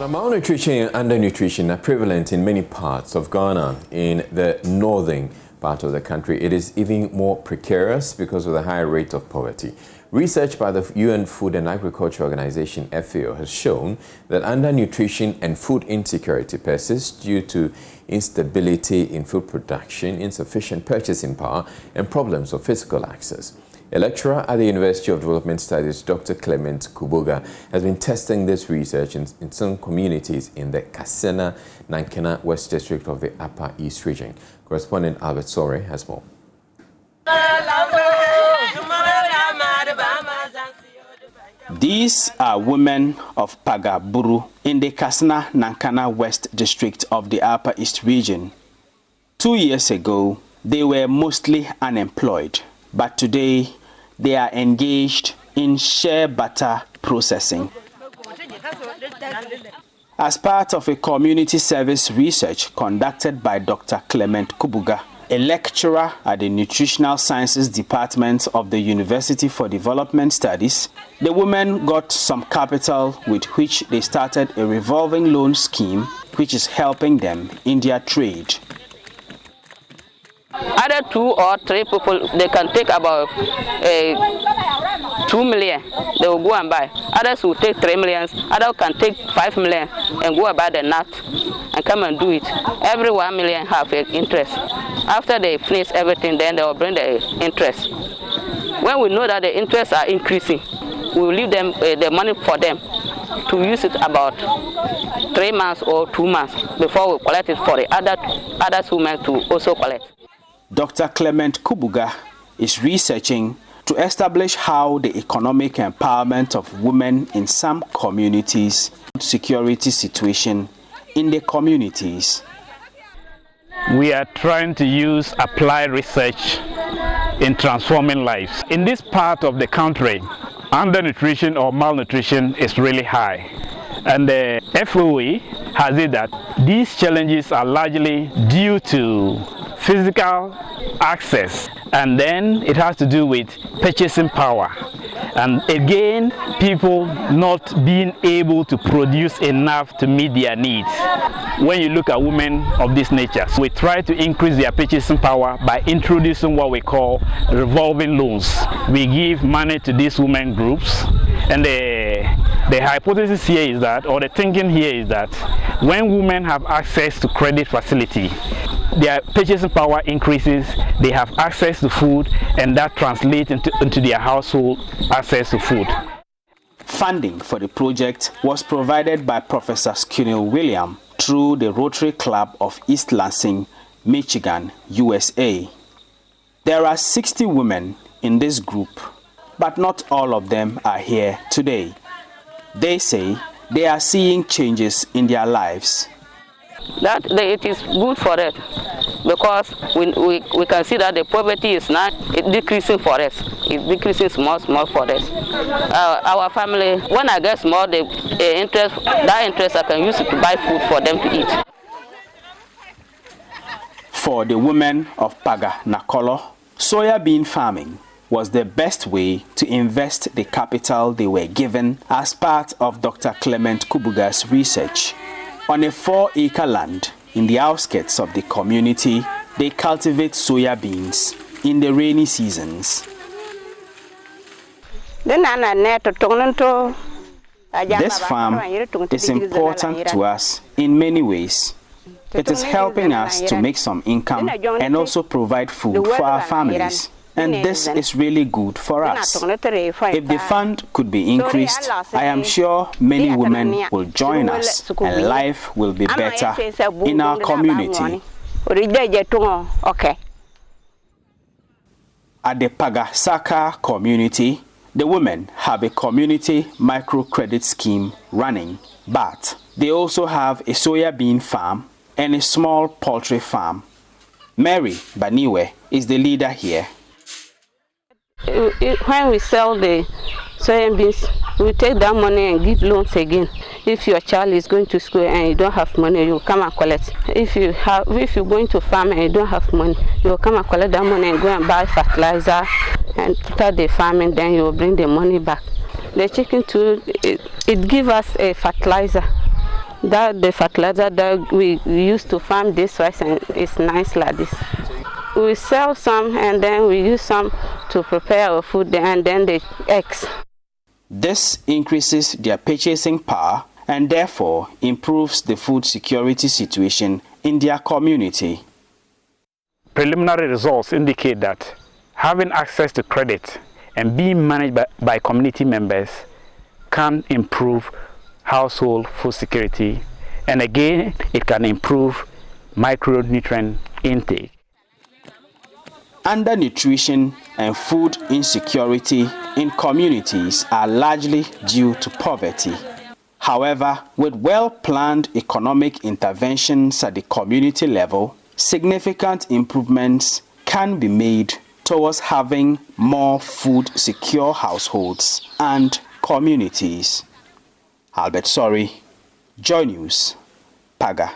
Now, malnutrition and undernutrition are prevalent in many parts of Ghana. In the northern part of the country, it is even more precarious because of the high rate of poverty. Research by the UN Food and Agriculture Organization, FAO, has shown that undernutrition and food insecurity persist due to instability in food production, insufficient purchasing power, and problems of physical access. A lecturer at the University of Development Studies, Dr. Clement Kubuga, has been testing this research in some communities in the Kasena-Nankana West District of the Upper East Region. Correspondent Albert Sore has more. These are women of Paga Buru in the Kasena-Nankana West District of the Upper East Region. 2 years ago, they were mostly unemployed, but today they are engaged in shea butter processing. As part of a community service research conducted by Dr. Clement Kubuga, a lecturer at the Nutritional Sciences Department of the University for Development Studies, the women got some capital with which they started a revolving loan scheme which is helping them in their trade. Other 2 or 3 people, they can take about 2 million, they will go and buy. Others will take 3 million, others can take 5 million and go and buy the nut and come and do it. Every 1 million have an interest. After they finish everything, then they will bring the interest. When we know that the interests are increasing, we will leave them the money for them to use it about 3 months or 2 months before we collect it for the other women to also collect. Dr. Clement Kubuga is researching to establish how the economic empowerment of women in some communities, security situation in the communities. We are trying to use applied research in transforming lives. In this part of the country, undernutrition or malnutrition is really high. And the FOA has it that these challenges are largely due to physical access, and then it has to do with purchasing power, and again people not being able to produce enough to meet their needs. When you look at women of this nature, we try to increase their purchasing power by introducing what we call revolving loans. We give money to these women groups, and the hypothesis here is that, or the thinking here is that, when women have access to credit facility, their purchasing power increases, they have access to food, and that translates into their household access to food. Funding for the project was provided by Professor Skinner William through the Rotary Club of East Lansing, Michigan, USA. There are 60 women in this group, but not all of them are here today. They say they are seeing changes in their lives. That it is good for it because we can see that the poverty is not decreasing for us. It's decreasing small for us. Our family, when I get small, that interest I can use it to buy food for them to eat. For the women of Paga Nakolo, soya bean farming was the best way to invest the capital they were given as part of Dr. Clement Kubuga's research. On a 4-acre land in the outskirts of the community, they cultivate soya beans in the rainy seasons. This farm is important to us in many ways. It is helping us to make some income and also provide food for our families. And this is really good for us. If the fund could be increased, I am sure many women will join us and life will be better in our community. At the Pagasaka community, the women have a community microcredit scheme running, but they also have a soya bean farm and a small poultry farm. Mary Baniwe is the leader here. When we sell the soya beans, we take that money and give loans again. If your child is going to school and you don't have money, you come and collect. If you're going to farm and you don't have money, you will come and collect that money and go and buy fertilizer and start the farming. Then you will bring the money back. The chicken too, it gives us a fertilizer. That the fertilizer that we use to farm this rice and it's nice like this. We sell some and then we use some to prepare our food and then the eggs. This increases their purchasing power and therefore improves the food security situation in their community. Preliminary results indicate that having access to credit and being managed by community members can improve household food security, and again it can improve micronutrient intake. Undernutrition and food insecurity in communities are largely due to poverty. However, with well-planned economic interventions at the community level, significant improvements can be made towards having more food-secure households and communities. Albert Sorry, Joy News, Paga.